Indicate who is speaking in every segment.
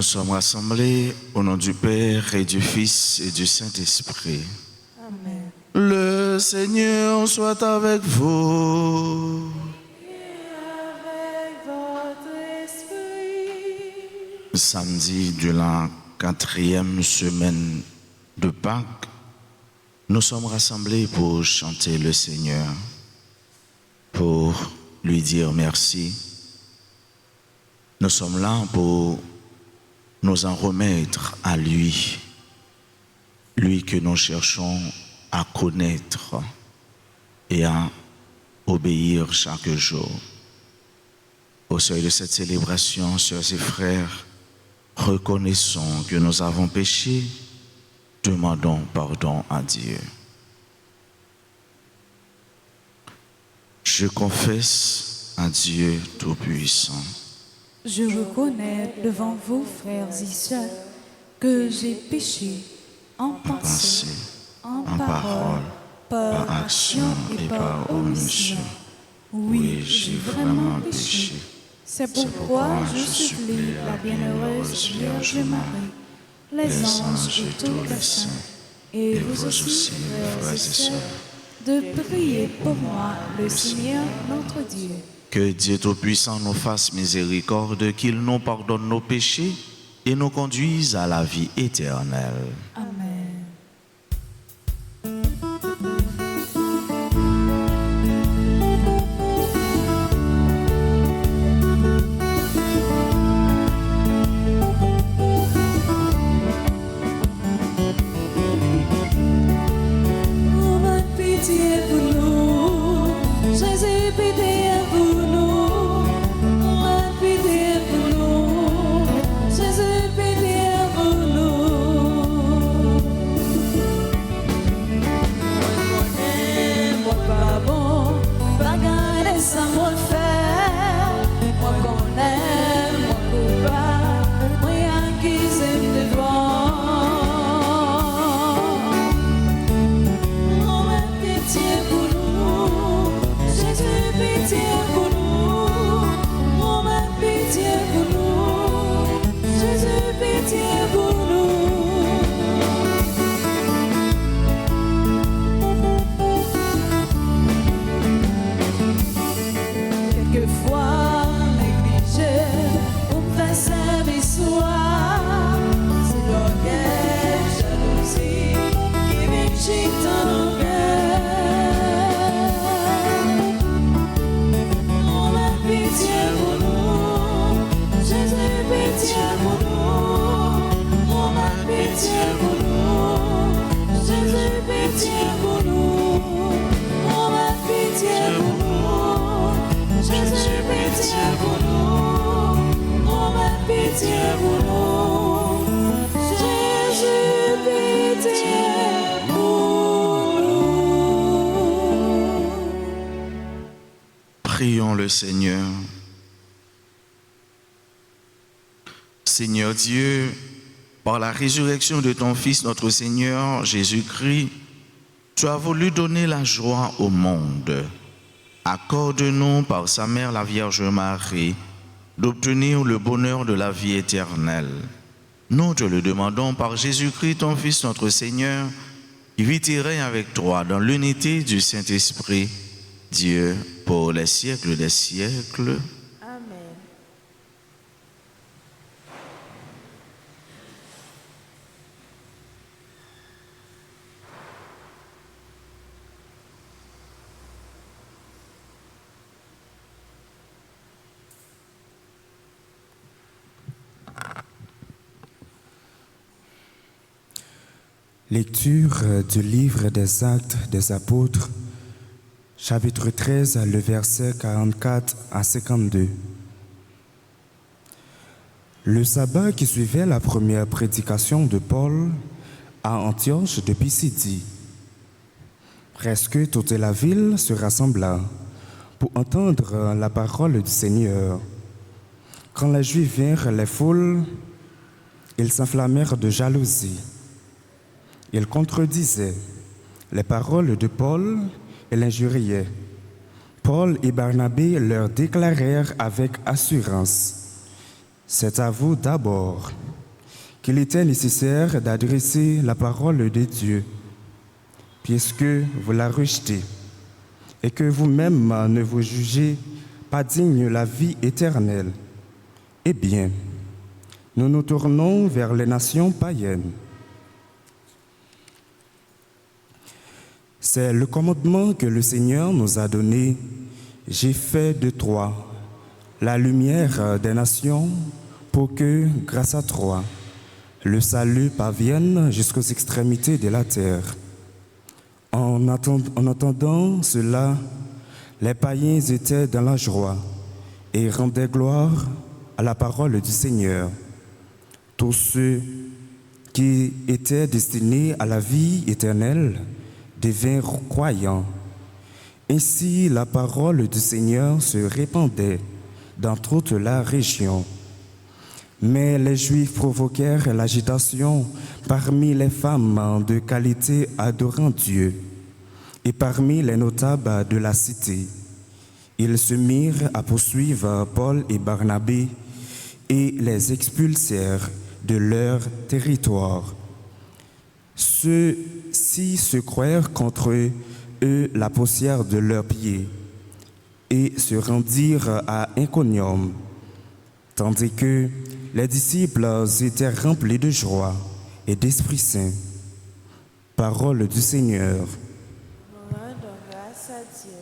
Speaker 1: sommes rassemblés au nom du Père et du Fils et du Saint-Esprit.
Speaker 2: Amen.
Speaker 1: Le Seigneur soit avec vous.
Speaker 2: Et avec votre esprit.
Speaker 1: Samedi de la 4e semaine de Pâques, nous sommes rassemblés pour chanter le Seigneur, pour lui dire merci. Nous sommes là pour nous en remettre à lui, lui que nous cherchons à connaître et à obéir chaque jour. Au seuil de cette célébration, sœurs et frères, reconnaissons que nous avons péché, demandons pardon à Dieu. Je confesse à Dieu Tout-Puissant.
Speaker 2: Je reconnais devant vous, frères et sœurs, que j'ai péché en pensée, en parole, par action et par omission. Oui, j'ai vraiment péché. C'est pourquoi je supplie la bienheureuse Vierge Marie, les anges et tous les saints, et vous aussi, frères et sœurs, de prier pour moi, le Seigneur notre Dieu.
Speaker 1: Que Dieu Tout-Puissant nous fasse miséricorde, qu'il nous pardonne nos péchés et nous conduise à la vie éternelle.
Speaker 2: Amen.
Speaker 1: Prions le Seigneur. Seigneur Dieu, par la résurrection de ton Fils, notre Seigneur Jésus-Christ, tu as voulu donner la joie au monde. Accorde-nous par sa mère, la Vierge Marie, d'obtenir le bonheur de la vie éternelle. Nous te le demandons par Jésus-Christ, ton Fils, notre Seigneur, qui vit et règne avec toi dans l'unité du Saint-Esprit, Dieu, pour les siècles des siècles.
Speaker 2: Amen.
Speaker 3: Lecture du livre des Actes des Apôtres, chapitre 13, le verset 44 à 52. Le sabbat qui suivait la première prédication de Paul à Antioche de Pisidie, presque toute la ville se rassembla pour entendre la parole du Seigneur. Quand les Juifs virent les foules, ils s'enflammèrent de jalousie. Ils contredisaient les paroles de Paul et l'injuriaient. Paul et Barnabé leur déclarèrent avec assurance: « C'est à vous d'abord qu'il était nécessaire d'adresser la parole de Dieu, puisque vous la rejetez, et que vous-même ne vous jugez pas digne de la vie éternelle. Eh bien, nous nous tournons vers les nations païennes. C'est le commandement que le Seigneur nous a donné. J'ai fait de toi la lumière des nations pour que, grâce à toi, le salut parvienne jusqu'aux extrémités de la terre. En entendant cela, les païens étaient dans la joie et rendaient gloire à la parole du Seigneur. Tous ceux qui étaient destinés à la vie éternelle devinrent croyants. Ainsi, la parole du Seigneur se répandait dans toute la région. Mais les Juifs provoquèrent l'agitation parmi les femmes de qualité adorant Dieu et parmi les notables de la cité. Ils se mirent à poursuivre Paul et Barnabé et les expulsèrent de leur territoire. Ceux-ci se croirent contre eux la poussière de leurs pieds et se rendirent à Iconium, tandis que les disciples étaient remplis de joie et d'Esprit Saint. Parole du Seigneur.
Speaker 4: Rendons grâce à Dieu.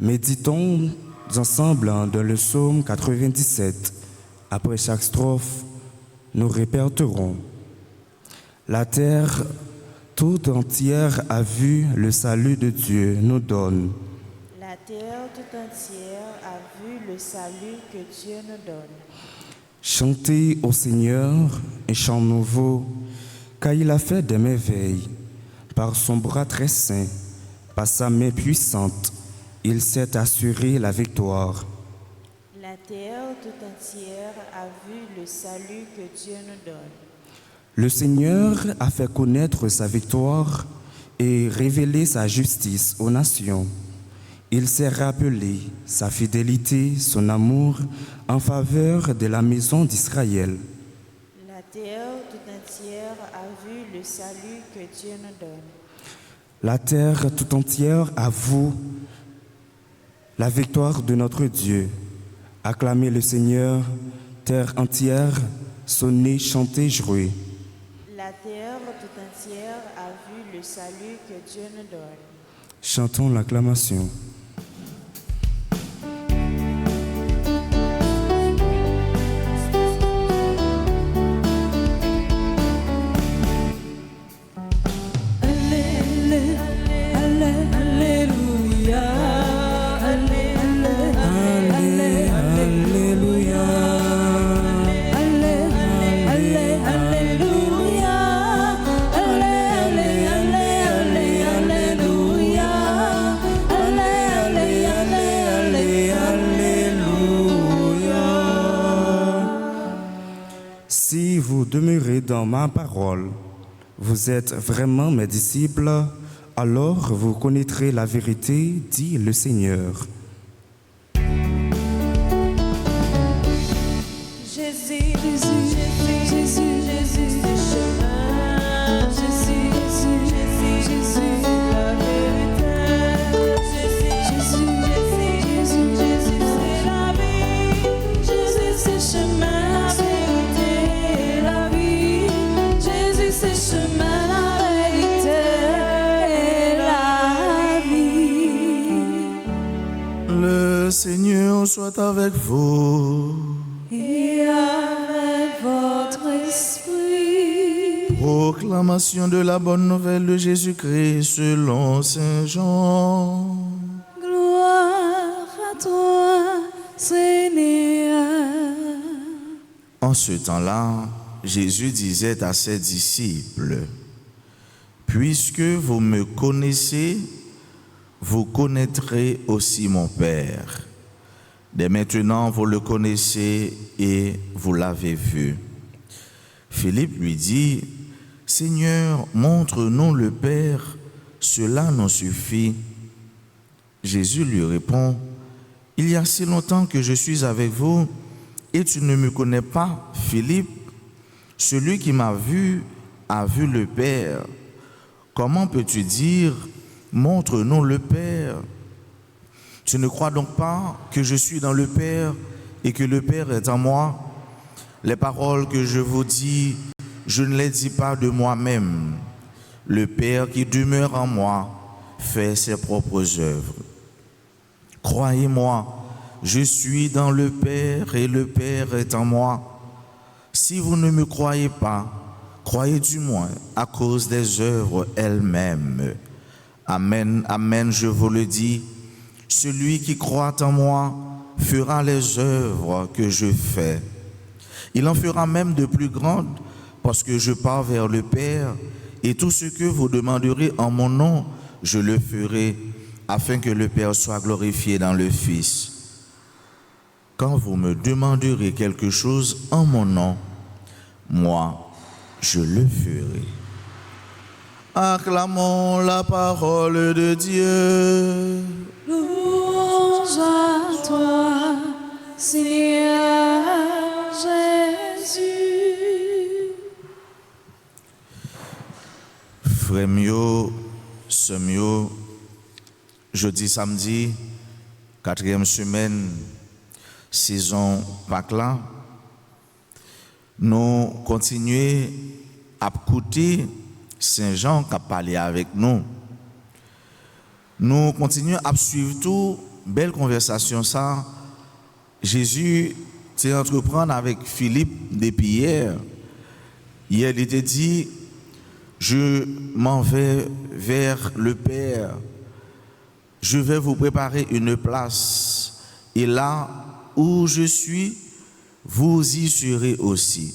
Speaker 3: Méditons ensemble dans le psaume 97. Après chaque strophe, nous répéterons. La terre toute entière a vu le salut de Dieu nous donne.
Speaker 4: La terre tout entière a vu le salut que Dieu nous donne.
Speaker 3: Chantez au Seigneur un chant nouveau, car il a fait des merveilles. Par son bras très saint, par sa main puissante, il s'est assuré la victoire.
Speaker 4: La terre tout entière a vu le salut que Dieu nous donne.
Speaker 3: Le Seigneur a fait connaître sa victoire et révélé sa justice aux nations. Il s'est rappelé sa fidélité, son amour en faveur de la maison d'Israël.
Speaker 4: La terre tout entière a vu le salut que Dieu nous donne.
Speaker 3: La terre tout entière avoue la victoire de notre Dieu. Acclamez le Seigneur, terre entière, sonnez, chantez, jouez.
Speaker 4: La terre tout entière a vu le salut que Dieu nous donne.
Speaker 3: Chantons l'acclamation. Si vous demeurez dans ma parole, vous êtes vraiment mes disciples, alors vous connaîtrez la vérité, dit le Seigneur.
Speaker 4: Jésus, Jésus, Jésus, Jésus, le chemin. Jésus, Jésus, Jésus, Jésus, la vérité. Jésus, Jésus, Jésus, Jésus, Jésus, c'est la vie. Jésus, c'est le chemin, la vérité, la vie. Jésus, c'est le chemin, la vérité, la vie.
Speaker 1: Le Seigneur soit avec vous.
Speaker 2: Et avec votre esprit.
Speaker 1: Proclamation de la bonne nouvelle de Jésus-Christ selon Saint Jean.
Speaker 2: Gloire à toi, Seigneur.
Speaker 1: En ce temps-là, Jésus disait à ses disciples, « Puisque vous me connaissez, vous connaîtrez aussi mon Père. Dès maintenant, vous le connaissez et vous l'avez vu. » Philippe lui dit, « Seigneur, montre-nous le Père, cela nous suffit. » Jésus lui répond, « Il y a si longtemps que je suis avec vous et tu ne me connais pas, Philippe. Celui qui m'a vu a vu le Père. Comment peux-tu dire, montre-nous le Père? Tu ne crois donc pas que je suis dans le Père et que le Père est en moi? Les paroles que je vous dis, je ne les dis pas de moi-même. Le Père qui demeure en moi fait ses propres œuvres. Croyez-moi, je suis dans le Père et le Père est en moi. Si vous ne me croyez pas, croyez du moins à cause des œuvres elles-mêmes. Amen, amen, je vous le dis, celui qui croit en moi fera les œuvres que je fais. Il en fera même de plus grandes, parce que je pars vers le Père, et tout ce que vous demanderez en mon nom, je le ferai, afin que le Père soit glorifié dans le Fils. Quand vous me demanderez quelque chose en mon nom, moi, je le ferai. Acclamons la parole de Dieu.
Speaker 2: Louange à toi, Seigneur Jésus.
Speaker 1: Frère mio, sœur mio, jeudi, samedi, 4e semaine, saison Pâques là, nous continuons à écouter Saint Jean qui a parlé avec nous. Nous continuons à suivre tout, belle conversation ça. Jésus s'est entreprendre avec Philippe depuis hier. Hier, il était dit, je m'en vais vers le Père. Je vais vous préparer une place. Et là où je suis, vous y serez aussi.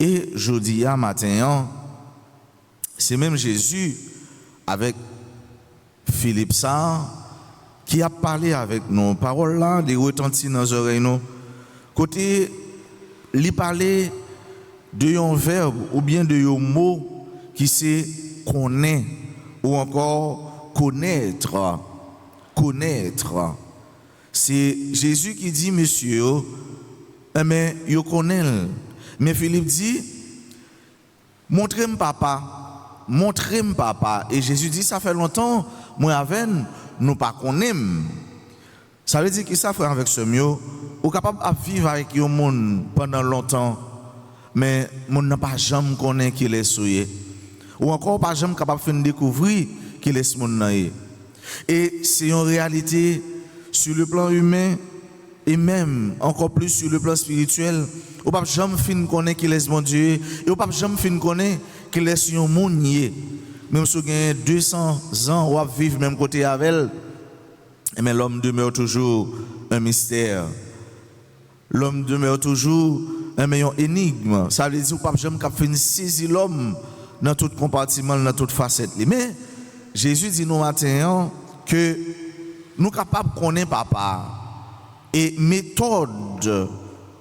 Speaker 1: Et jeudi à matin, c'est même Jésus avec Philippe ça qui a parlé avec nous. Parole là, des retentit dans les oreilles nous. Côté, il parlait de un verbe ou bien de un mot qui c'est connaître ou encore connaître. Connaître. C'est Jésus qui dit, monsieur, mais yo connaît. Mais Philippe dit, montrez-moi papa, montrez-moi papa. Et Jésus dit, ça fait longtemps, moi avec nous pas connaissons. Ça veut dire que ça, frère, avec ce mieux, ou capable de vivre avec un monde pendant longtemps, mais mon n'a pas jamais connaît qu'il est souillé. Ou encore pas jamais capable de découvrir qu'il est ce monde. Et c'est une réalité sur le plan humain et même encore plus sur le plan spirituel. Ou pas jamais fin connaître qu'il est mon Dieu et ou pas jamais fin connaître qu'il est un monde. Même si vous avez 200 ans ou à vivre même côté avec elle, mais l'homme demeure toujours un mystère. L'homme demeure toujours un meilleur énigme. Ça veut dire que pas jamais capable saisir l'homme dans tout compartiment, dans toute facette. Mais Jésus dit nous matin que nous sommes capables de connaître papa et méthode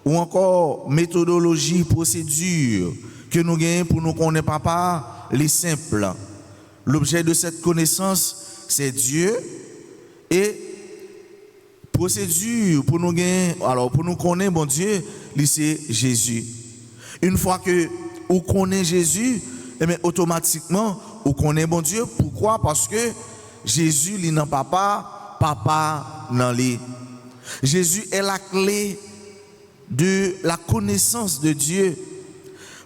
Speaker 1: ou encore méthodologie, procédure que nous gagnons pour nous connaître papa, les simples. L'objet de cette connaissance, c'est Dieu et procédure pour nous gagner, alors pour nous connaître bon Dieu, c'est Jésus. Une fois que vous connaissez Jésus, eh bien, automatiquement, vous connaissez bon Dieu. Pourquoi? Parce que Jésus, il n'a papa, papa n'a lui. Jésus est la clé de la connaissance de Dieu.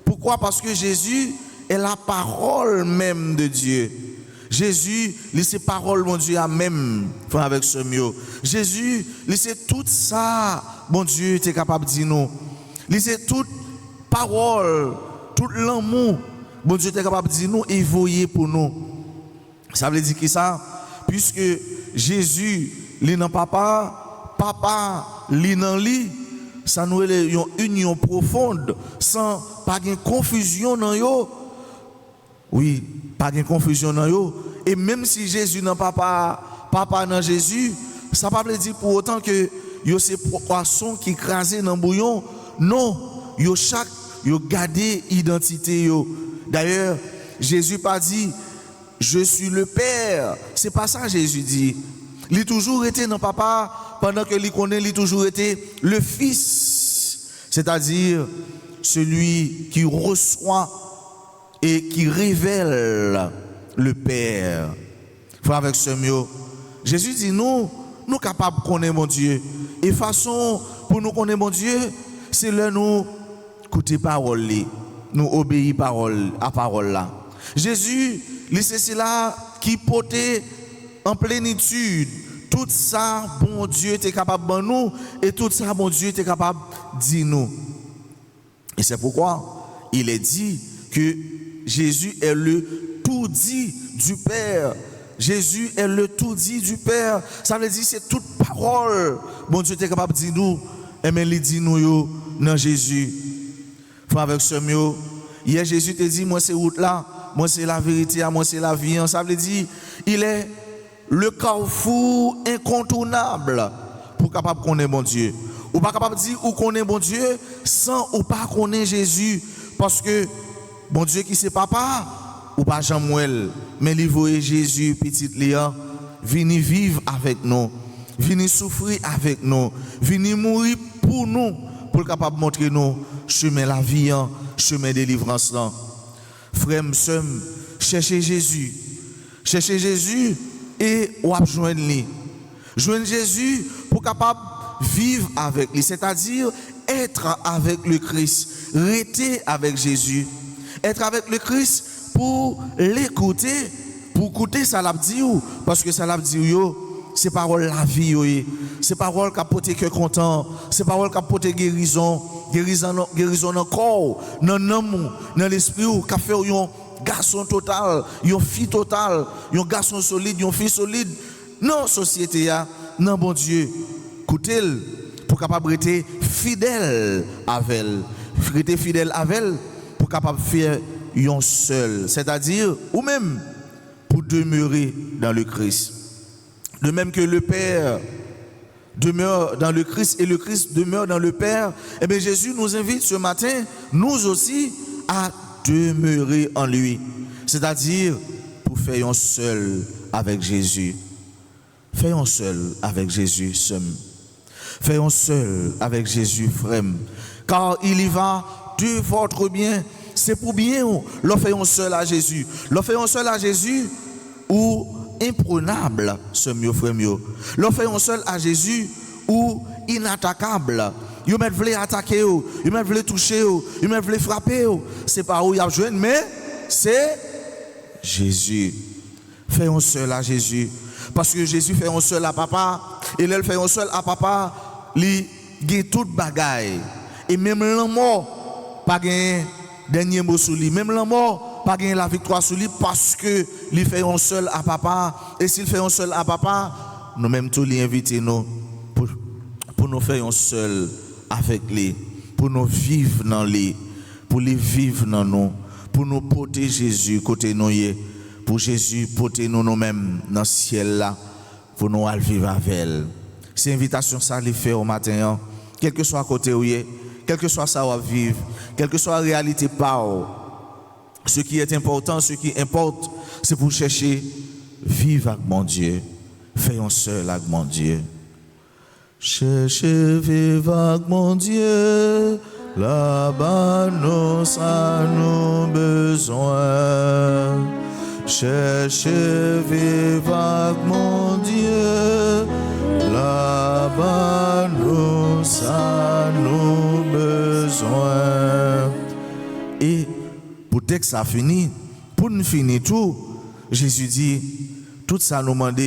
Speaker 1: Pourquoi? Parce que Jésus est la parole même de Dieu. Jésus, c'est parole, mon Dieu, à même, avec ce mieux. Jésus, c'est tout ça, mon Dieu, tu es capable de dire nous. C'est toute parole, tout l'amour, mon Dieu, tu es capable de dire nous et voyer pour nous. Ça veut dire que ça, puisque Jésus, il n'a papa, papa, il n'a lui, ça nous est une union profonde, sans pas de confusion dans yo. Oui, pas de confusion dans yo. Et même si Jésus n'a papa, papa dans Jésus, ça ne veut pas dire pour autant que yo c'est poisson qui crasé dans bouillon. Non, yo chaque yo gardé identité yo. D'ailleurs, Jésus pas dit je suis le Père. C'est pas ça Jésus dit. Il a toujours été dans papa pendant que il connaît, il a toujours été le Fils. C'est-à-dire celui qui reçoit et qui révèle le Père. Frère avec ce mot, Jésus dit nous capables de connaître mon Dieu. Et façon pour nous connaître mon Dieu, c'est là nous écouter parole, nous obéir à parole là. Jésus, c'est là qui portait en plénitude tout ça, bon Dieu était capable de nous et tout ça, bon Dieu était capable de dire nous. Et c'est pourquoi il est dit que Jésus est le tout dit du Père. Jésus est le tout dit du Père. Ça veut dire c'est toute parole. Bon Dieu est capable de dire nous. Et bien il dit nous dans Jésus. Frère avec ce mot, hier Jésus te dit moi c'est route là, moi c'est la vérité, moi c'est la vie. Ça veut dire il est le carrefour incontournable pour capable connaître mon Dieu. Ou pas capable de dire ou connaît mon Dieu sans ou pas connaître Jésus parce que bon Dieu qui c'est papa ou pas Jean-Mouel mais il voit Jésus petit Léa venir vivre avec nous, venir souffrir avec nous, venir mourir pour nous pour capable montrer nous chemin la vie, chemin de délivrance là. Frère, sœur, cherchez Jésus. Cherchez Jésus et ou joindre lui. Joindre Jésus pour capable vivre avec lui, c'est-à-dire être avec le Christ, rester avec Jésus, être avec le Christ pour l'écouter, pour écouter ça l'a dit parce que ça l'a dit c'est parole la vie, c'est parole qui a porté cœur content, c'est parole qui a porté guérison dans le corps, dans l'âme, dans l'esprit, qui a fait un garçon total, un fille total, un garçon solide, une fille solide, dans la société, dans bon Dieu. Écoutez-le pour capable être fidèle avec elle, rester fidèle avec elle pour capable faire un seul, c'est-à-dire ou même pour demeurer dans le Christ. De même que le Père demeure dans le Christ et le Christ demeure dans le Père, et bien Jésus nous invite ce matin, nous aussi, à demeurer en lui. C'est-à-dire pour faire un seul avec Jésus. Faire un seul avec Jésus, faire un seul avec Jésus, frère. Car il y va de votre bien. C'est pour bien, l'on fait un seul à Jésus. L'on fait un seul à Jésus ou imprenable, ce mieux frère mieux. L'on fait un seul à Jésus ou inattaquable. Ils me veulent attaquer, ils me veulent toucher, ils me veulent frapper. C'est pas où il y a besoin, mais c'est Jésus. Fait un seul à Jésus. Parce que Jésus fait un seul à papa, et elle fait un seul à papa, il gagne toute bagaille. Et même la mort, pas gagne dernier mot sur lui. Même la mort, pas gagner la victoire sur lui parce que il fait un seul à papa. Et s'il fait un seul à papa, nous même tous les inviter nous pour nous faire un seul avec lui, pour nous vivre dans lui, pour les vivre dans nous, pour nous porter Jésus côté nous, pour Jésus porter nous-mêmes dans le ciel là, pour nous aller vivre avec elle. C'est invitation ça les faire au matin, quel que soit côté où quel que soit ça où vivre, quelle que soit la réalité par. Ce qui est important, ce qui importe, c'est pour chercher vivre avec mon Dieu, faire un seul avec mon Dieu. Chercher vivre avec mon Dieu, là-bas nous avons besoin. Chercher vivre avec mon Dieu, là-bas nous avons besoin. Et pour que ça finisse, pour nous finir tout, Jésus dit, tout ça nous demande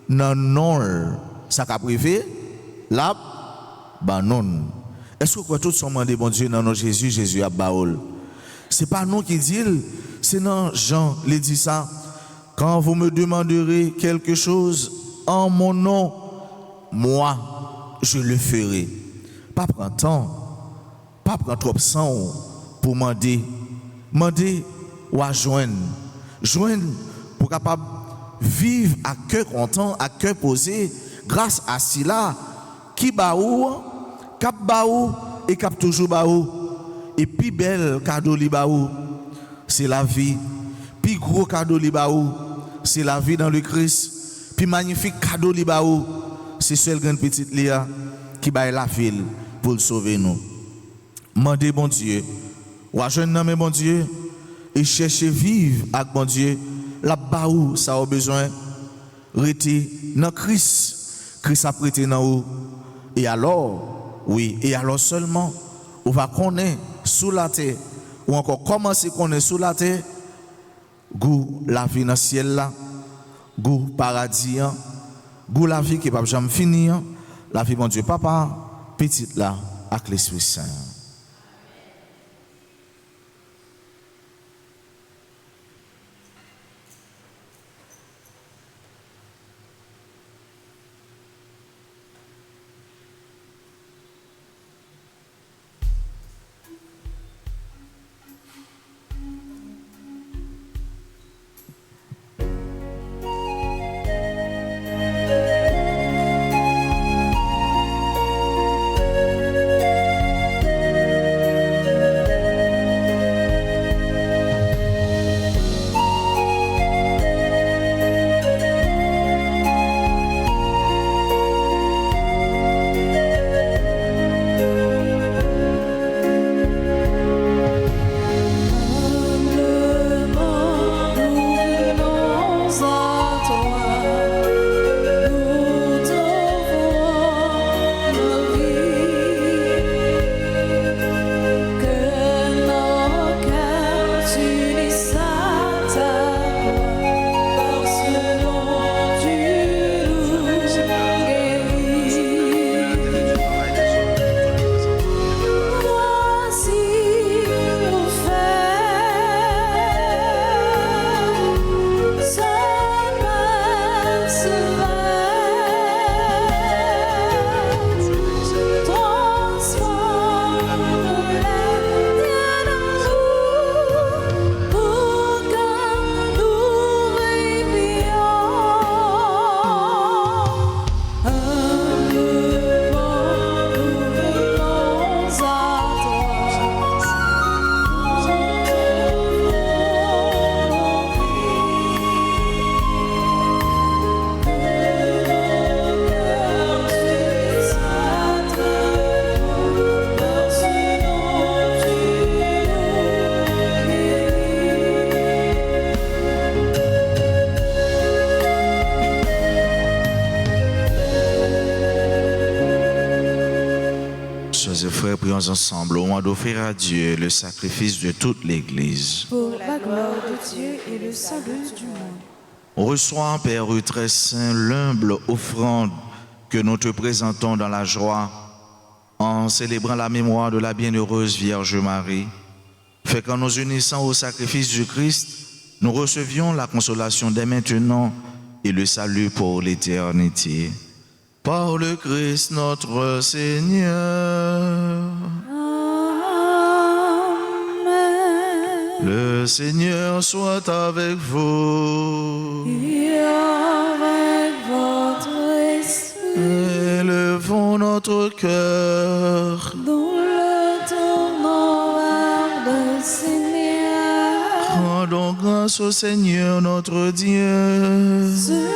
Speaker 1: non, non, ça qu'a privé, là, bah non. Est-ce que tout ça demande bon Dieu, non, non, Jésus a baoul. C'est pas nous qui disons, c'est non, Jean les dit ça. Quand vous me demanderez quelque chose en mon nom, moi, je le ferai. Pas prendre temps, pas prendre trop de sang pour demander ou à joindre pour capable vivre à cœur content, à cœur posé, grâce à cela qui baou, cap baou et cap toujours baou. Et puis bel cadeau li baou, c'est la vie. Puis gros cadeau li baou, c'est la vie dans le Christ. Puis magnifique cadeau li baou, c'est seul grande petite Léa qui baille la ville pour le sauver nous. Mandez bon Dieu. Ou à jeune homme bon Dieu. Et cherchez vivre avec bon Dieu. La baou, ça a besoin. Rester dans Christ. Christ a prêté dans vous. Et alors, oui, et alors seulement, on va connaître sous la terre. Ou encore commencer à connaître sous la terre. Goût la vie dans le ciel là. Goût paradis. Goût la vie qui ne va jamais finir. La vie, mon Dieu, papa, petite là, avec l'Esprit Saint. Chers frères, prions ensemble au moment d'offrir à Dieu le sacrifice de toute l'Église.
Speaker 2: Pour la gloire de Dieu et le salut du monde.
Speaker 1: On reçoit, Père très saint, l'humble offrande que nous te présentons dans la joie en célébrant la mémoire de la bienheureuse Vierge Marie. Fait qu'en nous unissant au sacrifice du Christ, nous recevions la consolation dès maintenant et le salut pour l'éternité. Par le Christ notre Seigneur.
Speaker 2: Amen.
Speaker 1: Le Seigneur soit avec vous.
Speaker 2: Et avec votre esprit,
Speaker 1: Élevons notre cœur.
Speaker 2: nous le tournons vers le Seigneur.
Speaker 1: Rendons grâce au Seigneur notre Dieu.
Speaker 2: Cela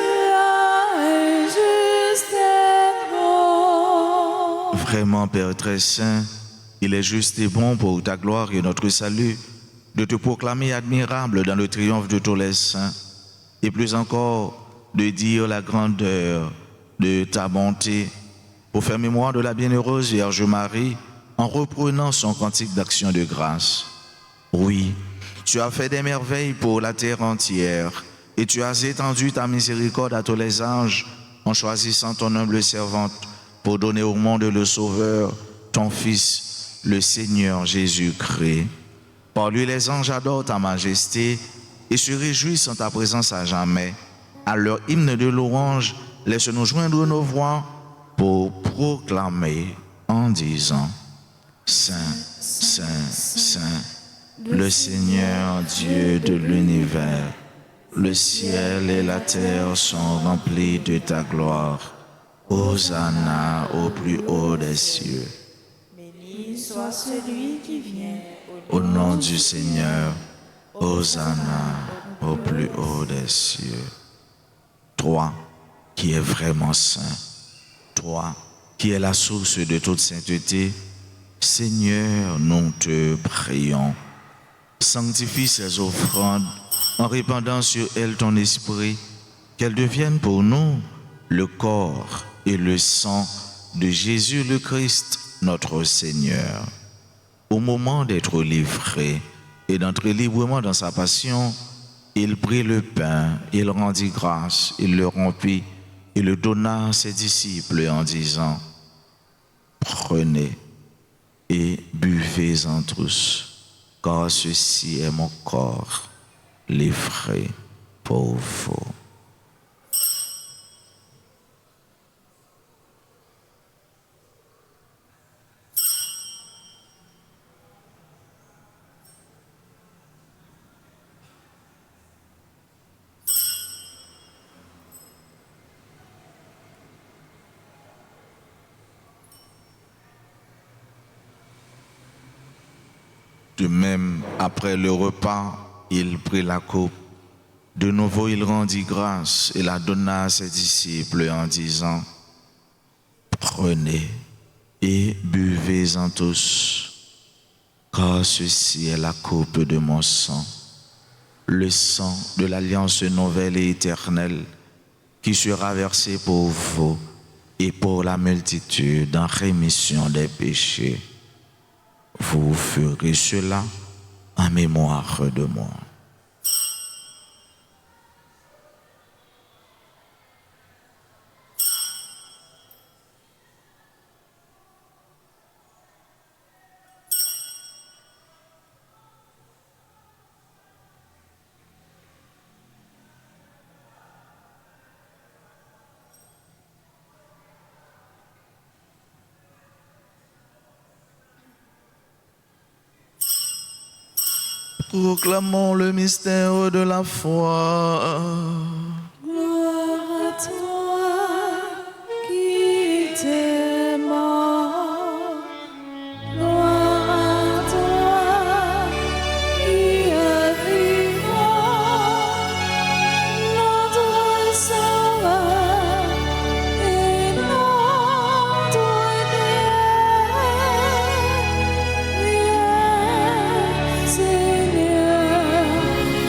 Speaker 2: est juste et bon.
Speaker 1: Vraiment, Père très saint, il est juste et bon pour ta gloire et notre salut de te proclamer admirable dans le triomphe de tous les saints, et plus encore de dire la grandeur de ta bonté, pour faire mémoire de la bienheureuse Vierge Marie en reprenant son cantique d'action de grâce. Oui, tu as fait des merveilles pour la terre entière, et tu as étendu ta miséricorde à tous les anges en choisissant ton humble servante pour donner au monde le Sauveur, ton Fils, le Seigneur Jésus-Christ. Par lui, les anges adorent ta majesté et se réjouissent en ta présence à jamais. À leur hymne de louange, laisse-nous joindre nos voix pour proclamer en disant: Saint, Saint, Saint, le Seigneur Dieu de l'univers, le ciel et la terre sont remplis de ta gloire. Hosanna au plus haut des cieux.
Speaker 2: Béni soit celui qui vient
Speaker 1: Au nom du Seigneur, Hosanna au plus haut des cieux. Toi qui es vraiment saint, toi qui es la source de toute sainteté, Seigneur, nous te prions. Sanctifie ces offrandes en répandant sur elles ton esprit, qu'elles deviennent pour nous le corps et le sang de Jésus le Christ, notre Seigneur. Au moment d'être livré et d'entrer librement dans sa passion, il prit le pain, il rendit grâce, il le rompit et le donna à ses disciples en disant, « Prenez et buvez-en tous, car ceci est mon corps, livré pour vous. » De même, après le repas, il prit la coupe. De nouveau, il rendit grâce et la donna à ses disciples en disant, « Prenez et buvez-en tous, car ceci est la coupe de mon sang, le sang de l'alliance nouvelle et éternelle, qui sera versé pour vous et pour la multitude en rémission des péchés. Vous ferez cela en mémoire de moi. » Proclamons le mystère de la foi.
Speaker 2: Gloire à toi qui t'es mort. Gloire à toi qui es vivant. Notre Sauveur et notre Dieu. Viens, Seigneur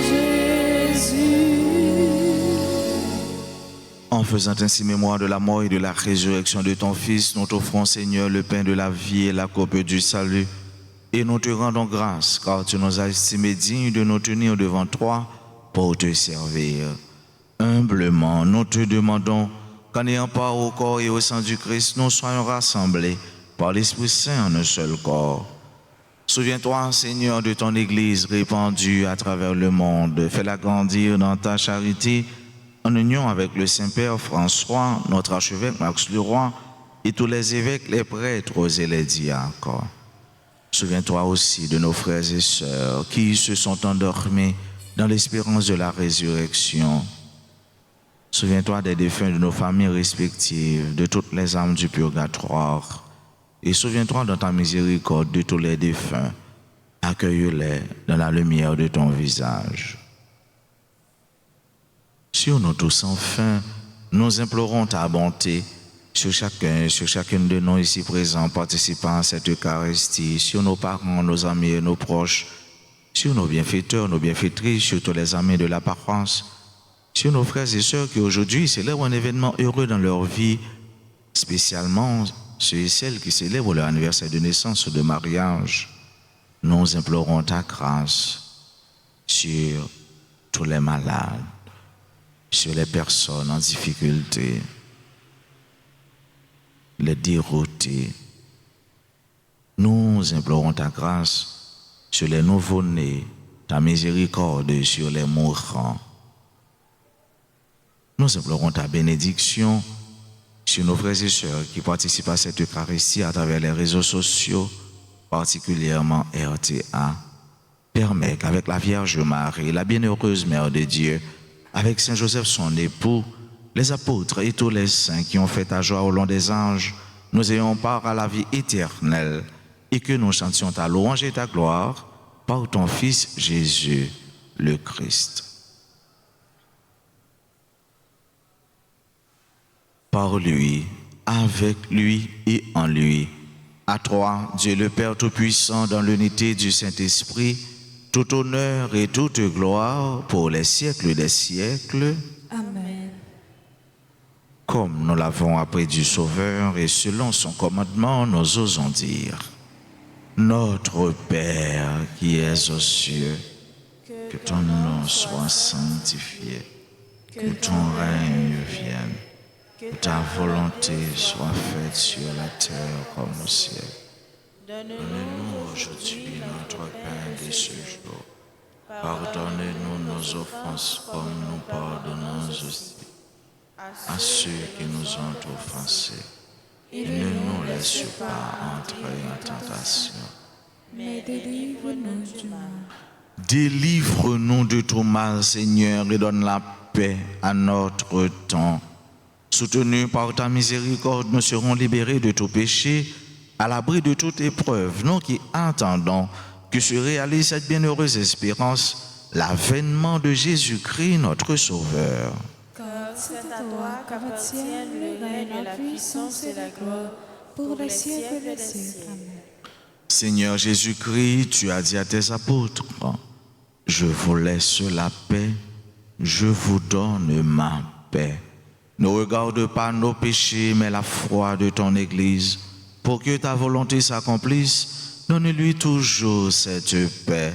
Speaker 2: Jésus.
Speaker 1: En faisant ainsi mémoire de la mort et de la résurrection de ton Fils, nous t'offrons, Seigneur, le pain de la vie et la coupe du salut. Et nous te rendons grâce, car tu nous as estimés dignes de nous tenir devant toi pour te servir. Humblement, nous te demandons qu'en ayant part au corps et au sang du Christ, nous soyons rassemblés par l'Esprit Saint en un seul corps. Souviens-toi, Seigneur, de ton Église répandue à travers le monde. Fais-la grandir dans ta charité, en union avec le Saint-Père François, notre archevêque Max Leroy, et tous les évêques, les prêtres et les diacres. Souviens-toi aussi de nos frères et sœurs qui se sont endormis dans l'espérance de la résurrection. Souviens-toi des défunts de nos familles respectives, de toutes les âmes du purgatoire. Et souviens-toi dans ta miséricorde de tous les défunts. Accueille-les dans la lumière de ton visage. Sur nous tous enfin, nous implorons ta bonté sur chacun, sur chacune de nous ici présents participant à cette Eucharistie, sur nos parents, nos amis et nos proches, sur nos bienfaiteurs, nos bienfaitrices, sur tous les amis de la paroisse, sur nos frères et sœurs qui aujourd'hui célèbrent un événement heureux dans leur vie, spécialement ceux et celles qui célèbrent leur anniversaire de naissance ou de mariage. Nous implorons ta grâce sur tous les malades, sur les personnes en difficulté, les déroutés. Nous implorons ta grâce sur les nouveau-nés, ta miséricorde sur les mourants. Nous implorons ta bénédiction sur nos frères et sœurs qui participent à cette Eucharistie à travers les réseaux sociaux, particulièrement RTA. Permets qu'avec la Vierge Marie, la bienheureuse Mère de Dieu, avec Saint Joseph son époux, les apôtres et tous les saints qui ont fait ta joie au long des anges, nous ayons part à la vie éternelle et que nous chantions ta louange et ta gloire par ton Fils Jésus, le Christ. Par lui, avec lui et en lui, À toi, Dieu le Père Tout-Puissant, dans l'unité du Saint-Esprit, tout honneur et toute gloire pour les siècles des siècles.
Speaker 2: Amen.
Speaker 1: Comme nous l'avons appris du Sauveur et selon son commandement, nous osons dire: Notre Père qui es aux cieux, que ton nom soit sanctifié, que ton règne vienne, que ta volonté soit faite sur la terre comme au ciel. Donne-nous aujourd'hui notre pain de ce jour. Pardonnez-nous nos offenses comme nous pardonnons aussi à ceux qui nous ont offensés. Et ne nous laisse pas entrer en tentation,
Speaker 2: Mais délivre-nous du mal.
Speaker 1: Délivre-nous de tout mal, Seigneur, et donne la paix à notre temps. Soutenus par ta miséricorde, nous serons libérés de tout péché, à l'abri de toute épreuve, nous qui attendons que se réalise cette bienheureuse espérance, l'avènement de Jésus-Christ, notre Sauveur.
Speaker 2: Car c'est à toi qu'appartiennent le règne, la puissance et la gloire pour les siècles des siècles. Amen.
Speaker 1: Seigneur Jésus-Christ, tu as dit à tes apôtres: Je vous laisse la paix, je vous donne ma paix. Ne regarde pas nos péchés, mais la foi de ton Église. Pour que ta volonté s'accomplisse, donne-lui toujours cette paix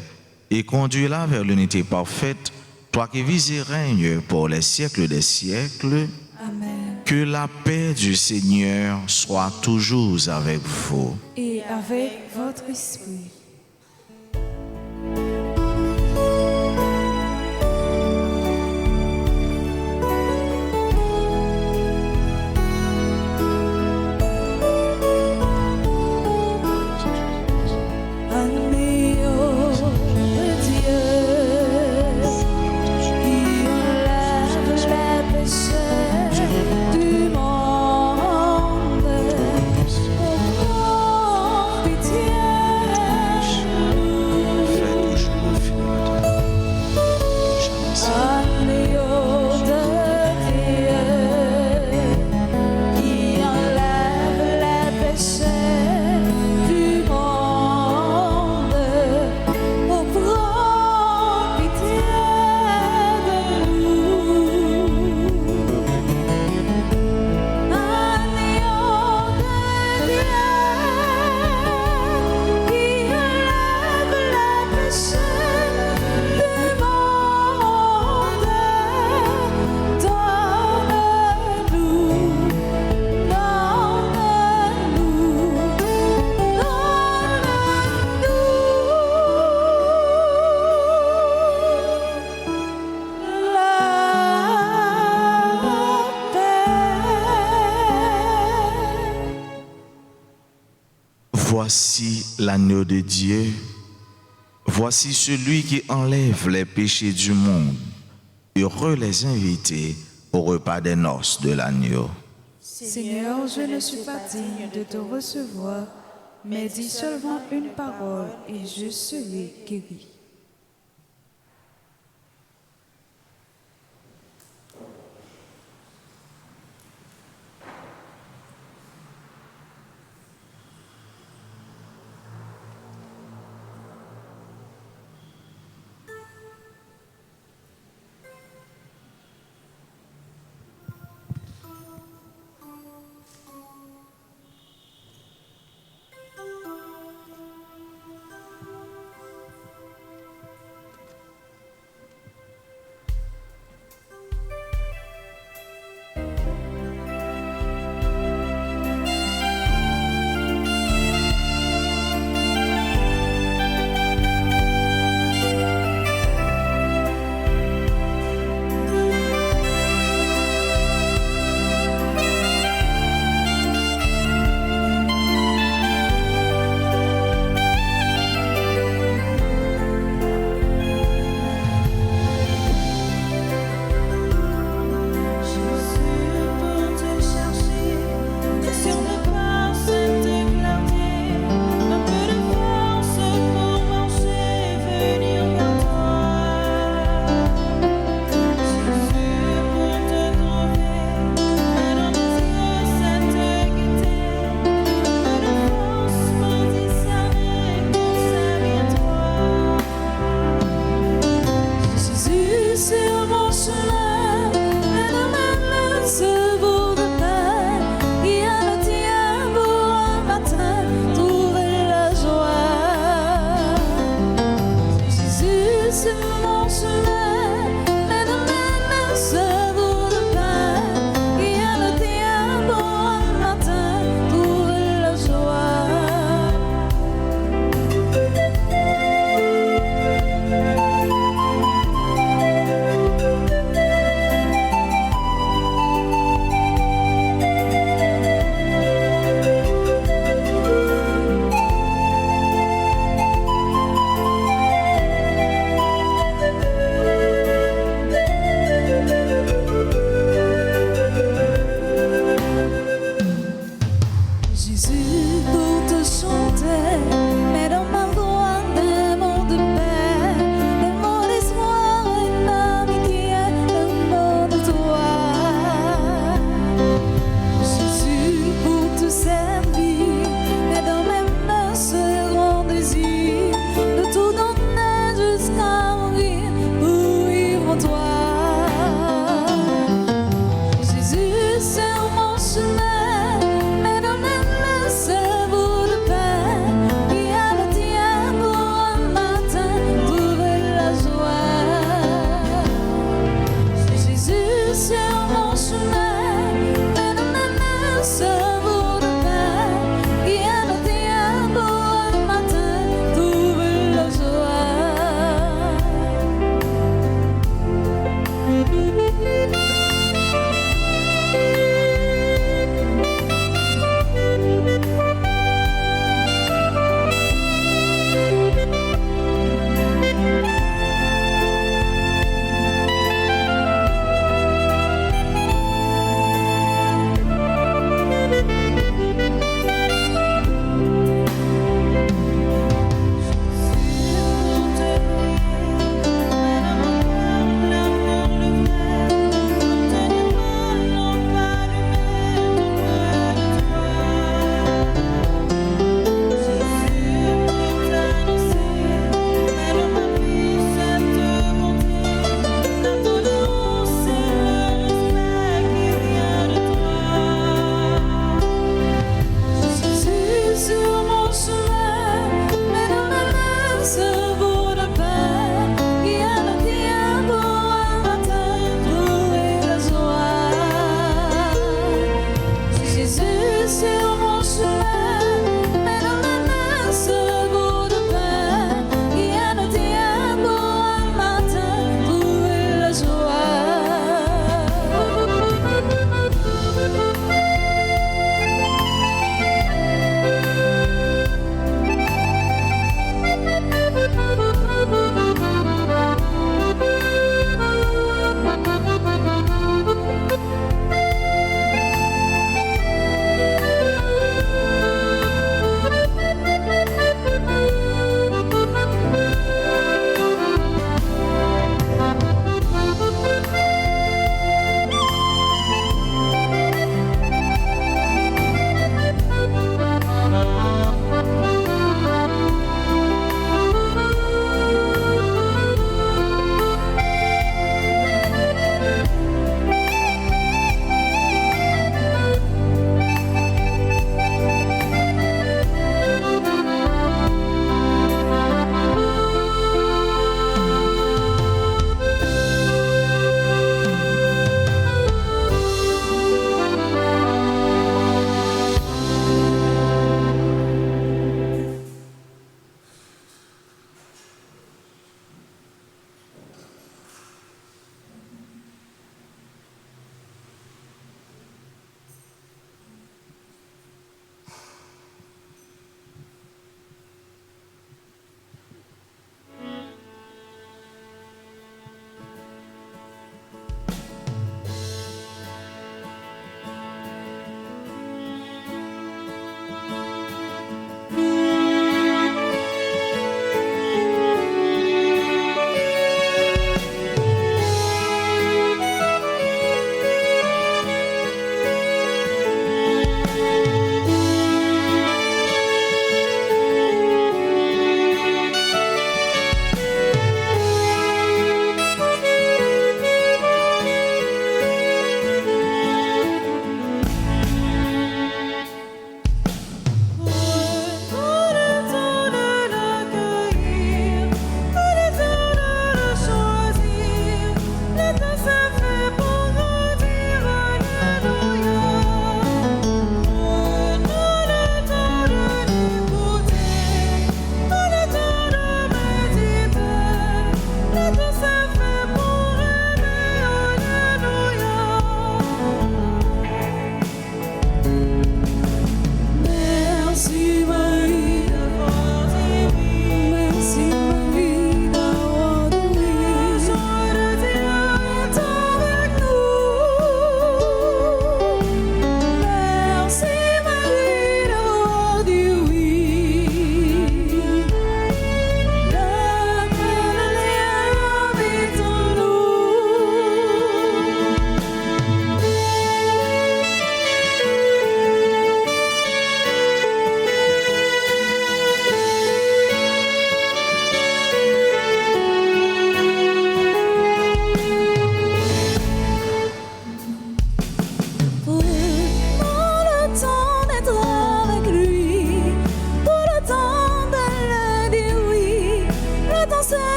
Speaker 1: et conduis-la vers l'unité parfaite, toi qui vis et règnes pour les siècles des siècles.
Speaker 2: Amen.
Speaker 1: Que la paix du Seigneur soit toujours avec vous.
Speaker 2: Et avec votre esprit.
Speaker 1: Voici l'agneau de Dieu, voici celui qui enlève les péchés du monde. Heureux les invités au repas des noces de l'agneau.
Speaker 2: Seigneur, je ne suis pas digne de te recevoir, mais dis seulement une parole et je serai guéri.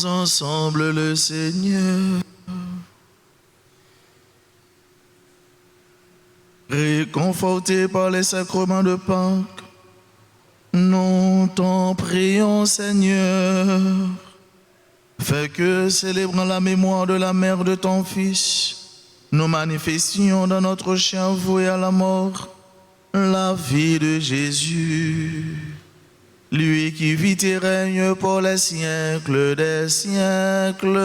Speaker 1: célébrons ensemble le Seigneur. Réconfortés par les sacrements de Pâques, nous t'en prions, Seigneur. Fais que, célébrant la mémoire de la mère de ton Fils, nous manifestions dans notre chair vouée à la mort la vie de Jésus. Lui qui vit et règne pour les siècles des siècles.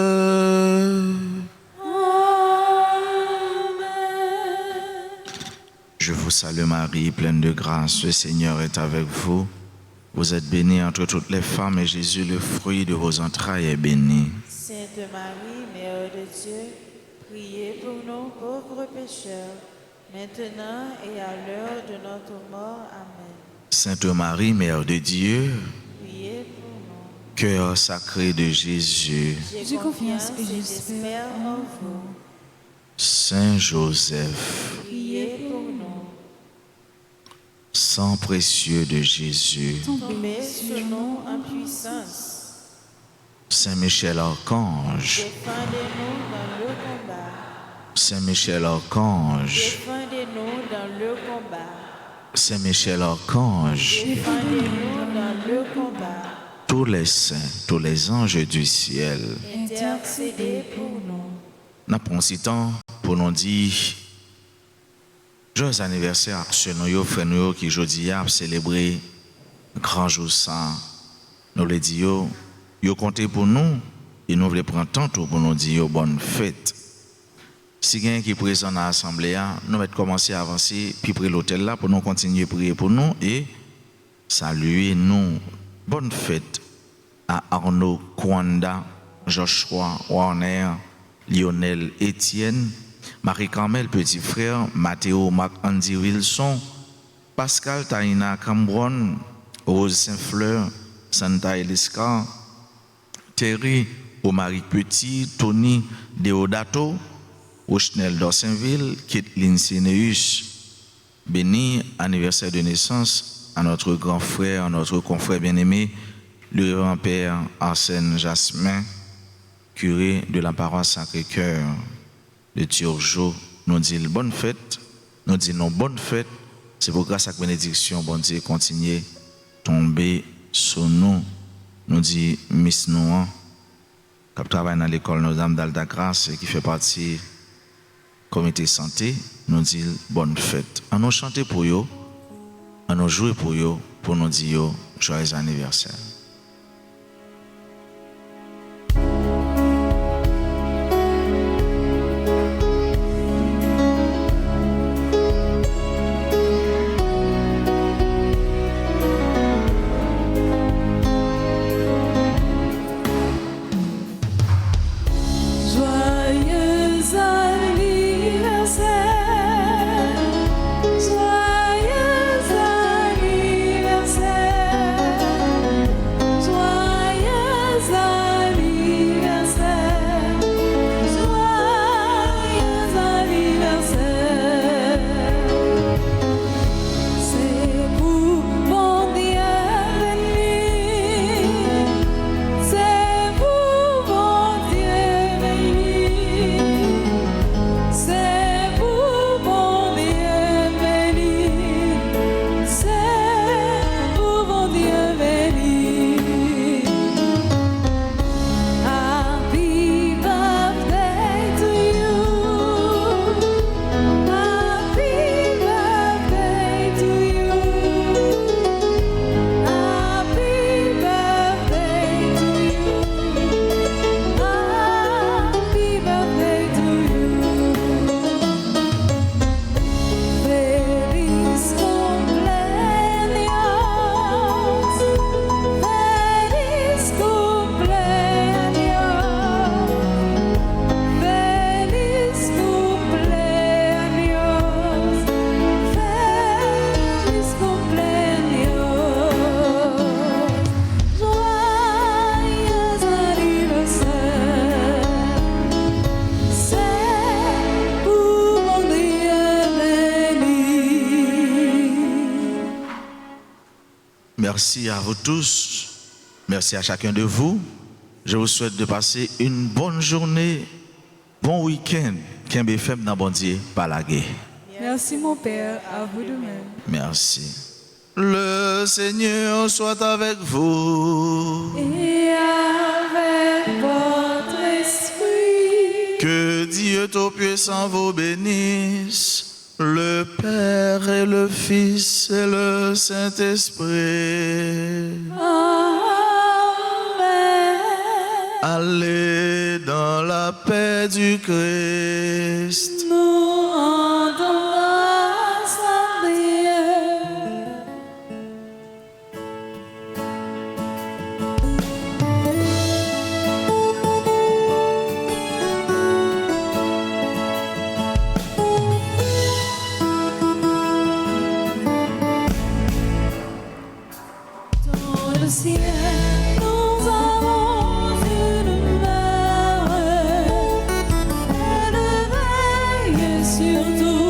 Speaker 1: Je vous salue Marie, pleine de grâce, le Seigneur est avec vous. Vous êtes bénie entre toutes les femmes et Jésus, le fruit de vos entrailles, est béni.
Speaker 4: Sainte Marie, Mère de Dieu, priez pour nous pauvres pécheurs, maintenant et à l'heure de notre mort. Amen.
Speaker 1: Sainte Marie, Mère de Dieu,
Speaker 4: Priez pour nous.
Speaker 1: cœur sacré de Jésus,
Speaker 2: J'ai confiance et
Speaker 4: j'espère
Speaker 2: j'espère
Speaker 4: en vous.
Speaker 1: Saint Joseph,
Speaker 4: Priez pour nous.
Speaker 1: sang précieux de Jésus,
Speaker 4: Tombez sur nous en puissance.
Speaker 1: Saint Michel Archange,
Speaker 4: Défendez-nous dans le combat.
Speaker 1: Saint Michel Archange,
Speaker 4: Défendez-nous dans le combat.
Speaker 1: Saint Michel Archange,
Speaker 4: Défendez-nous dans le combat.
Speaker 1: tous les saints, tous les anges du ciel,
Speaker 4: Intercédez pour nous.
Speaker 1: nous prenons ce temps pour nous dire joyeux anniversaire à ceux de nos frères nous qui aujourd'hui a célébré grand jour ça. Nous le disons, ils compté pour nous et nous voulons prendre temps pour nous dire bonne fête. Si quelqu'un qui est présent dans l'assemblée, nous allons commencer à avancer puis près l'hôtel là pour nous continuer à prier pour nous et saluer nous. Bonne fête à Arnaud Kwanda, Joshua Warner, Lionel Etienne, Marie-Carmel Petit Frère, Mathéo Marc-Andy Wilson, Pascal Taina Cambron, Rose Saint-Fleur, Santa Eliska, Terry Omaric Petit, Tony Deodato, Rochnel d'Orsainville, Kathleen Sénéus. Béni anniversaire de naissance à notre grand frère, à notre confrère bien-aimé, le grand-père Arsène Jasmin, curé de la paroisse Sacré-Cœur de Turgeau. Nous disons bonne fête, nous disons bonne fête. C'est pour grâce à la bénédiction, bon Dieu, continuer tomber sur nous. Nous disons Miss Noan, qui travaille dans l'école Notre-Dame d'Alta-Grâce et qui fait partie du comité santé. Nous disons bonne fête. À nous chanter pour eux, à nous jouer pour eux, pour nous dire joyeux anniversaire.
Speaker 2: Joyeux anniversaire, joyeux anniversaire, joyeux anniversaire, joyeux anniversaire. C'est vous mon bienvenu, c'est vous mon Dieu béni, c'est vous mon bienvenu, c'est vous mon Dieu béni. Happy birthday to you, happy birthday to you, happy birthday to you, happy birthday to you. Feliz cumpleaños, feliz cumpleaños, feliz cumpleaños, feliz cumpleaños, joyeux anniversaire, c'est pour mon Dieu béni.
Speaker 1: Merci à vous tous. Merci à chacun de vous Je vous souhaite de passer une bonne journée, bon week-end. Kembe fem nan bon Dieu, pas la guerre.
Speaker 2: Merci mon Père, à vous de même.
Speaker 1: Merci. Le Seigneur soit avec vous.
Speaker 2: Et avec votre esprit.
Speaker 1: Que Dieu Tout-Puissant vous bénisse, le Père et le Fils et le Saint-Esprit.
Speaker 2: Amen.
Speaker 1: Allez dans la paix du Christ.
Speaker 2: Nous rendons grâce à Dieu. Dans le ciel, nous avons une mère, elle veille sur tout.